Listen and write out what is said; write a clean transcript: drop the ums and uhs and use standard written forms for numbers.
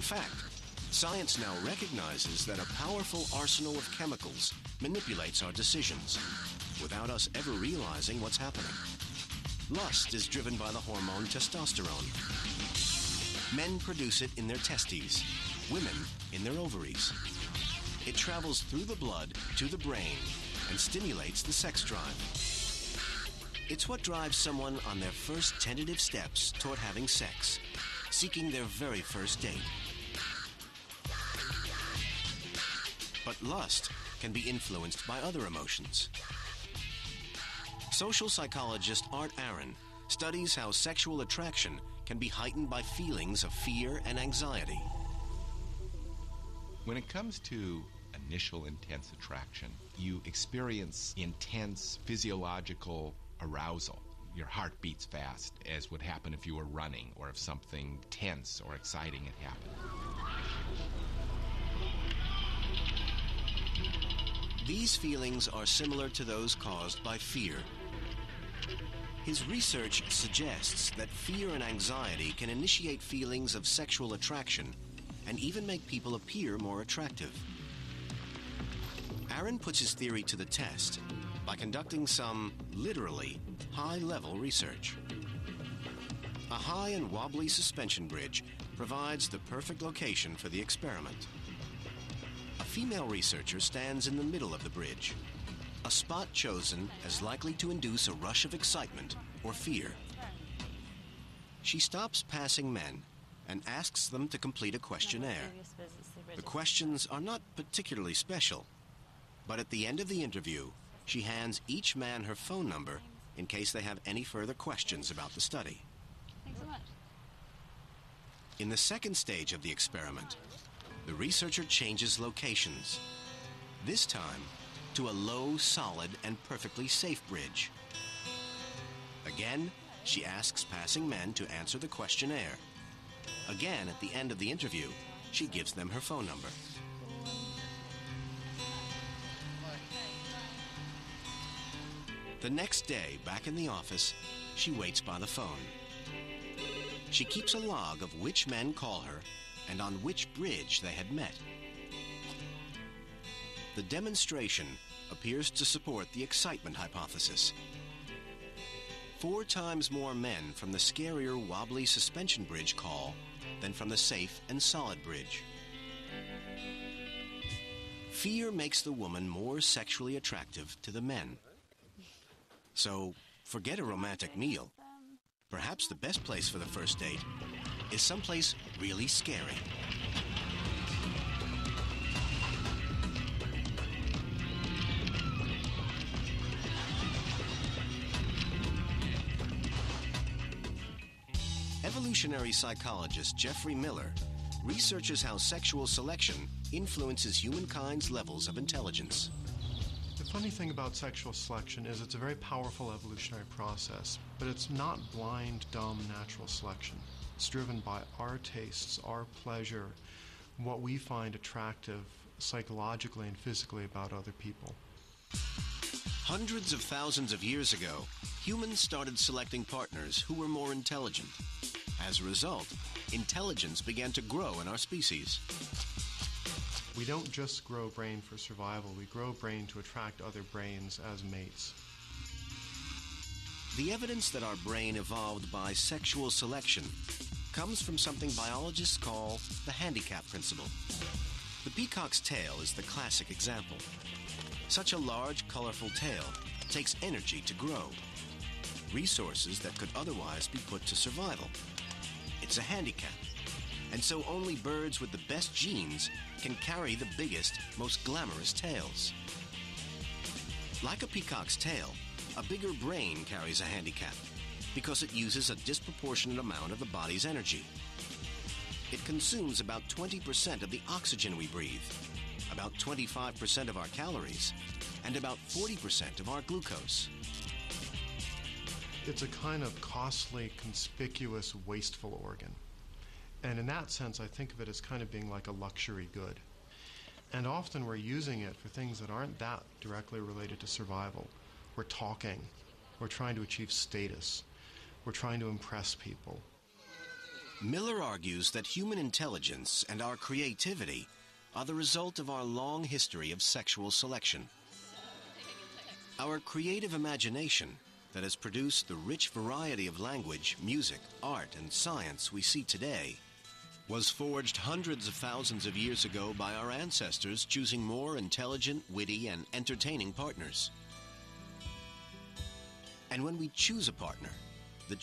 fact, science now recognizes that a powerful arsenal of chemicals manipulates our decisions without us ever realizing what's happening. Lust is driven by the hormone testosterone. Men produce it in their testes, women in their ovaries. It travels through the blood to the brain and stimulates the sex drive. It's what drives someone on their first tentative steps toward having sex, seeking their very first date. But lust can be influenced by other emotions. Social psychologist Art Aaron studies how sexual attraction can be heightened by feelings of fear and anxiety. When it comes to initial intense attraction, you experience intense physiological arousal. Your heart beats fast, as would happen if you were running or if something tense or exciting had happened. These feelings are similar to those caused by fear. His research suggests that fear and anxiety can initiate feelings of sexual attraction and even make people appear more attractive. Aaron puts his theory to the test by conducting some, literally, high-level research. A high and wobbly suspension bridge provides the perfect location for the experiment. A female researcher stands in the middle of the bridge, a spot chosen as likely to induce a rush of excitement or fear. She stops passing men and asks them to complete a questionnaire. The questions are not particularly special, but at the end of the interview, she hands each man her phone number in case they have any further questions about the study. Thanks so much. In the second stage of the experiment, the researcher changes locations, this time to a low, solid, and perfectly safe bridge. Again, she asks passing men to answer the questionnaire. Again, at the end of the interview, she gives them her phone number. The next day, back in the office, she waits by the phone. She keeps a log of which men call her and on which bridge they had met. The demonstration appears to support the excitement hypothesis. 4 times more men from the scarier wobbly suspension bridge call than from the safe and solid bridge. Fear makes the woman more sexually attractive to the men. So, forget a romantic meal. Perhaps the best place for the first date is someplace really scary. Evolutionary psychologist Jeffrey Miller researches how sexual selection influences humankind's levels of intelligence. The funny thing about sexual selection is it's a very powerful evolutionary process, but it's not blind, dumb natural selection. It's driven by our tastes, our pleasure, what we find attractive psychologically and physically about other people. Hundreds of thousands of years ago, humans started selecting partners who were more intelligent. As a result, intelligence began to grow in our species. We don't just grow brain for survival, we grow brain to attract other brains as mates. The evidence that our brain evolved by sexual selection comes from something biologists call the handicap principle. The peacock's tail is the classic example. Such a large, colorful tail takes energy to grow, resources that could otherwise be put to survival. It's a handicap, and so only birds with the best genes can carry the biggest, most glamorous tails. Like a peacock's tail, a bigger brain carries a handicap because it uses a disproportionate amount of the body's energy. It consumes about 20% of the oxygen we breathe, about 25% of our calories, and about 40% of our glucose. It's a kind of costly, conspicuous, wasteful organ. And in that sense, I think of it as kind of being like a luxury good. And often we're using it for things that aren't that directly related to survival. We're talking. We're trying to achieve status. We're trying to impress people. Miller argues that human intelligence and our creativity are the result of our long history of sexual selection. Our creative imagination that has produced the rich variety of language, music, art, and science we see today was forged hundreds of thousands of years ago by our ancestors choosing more intelligent, witty, and entertaining partners. And when we choose a partner, the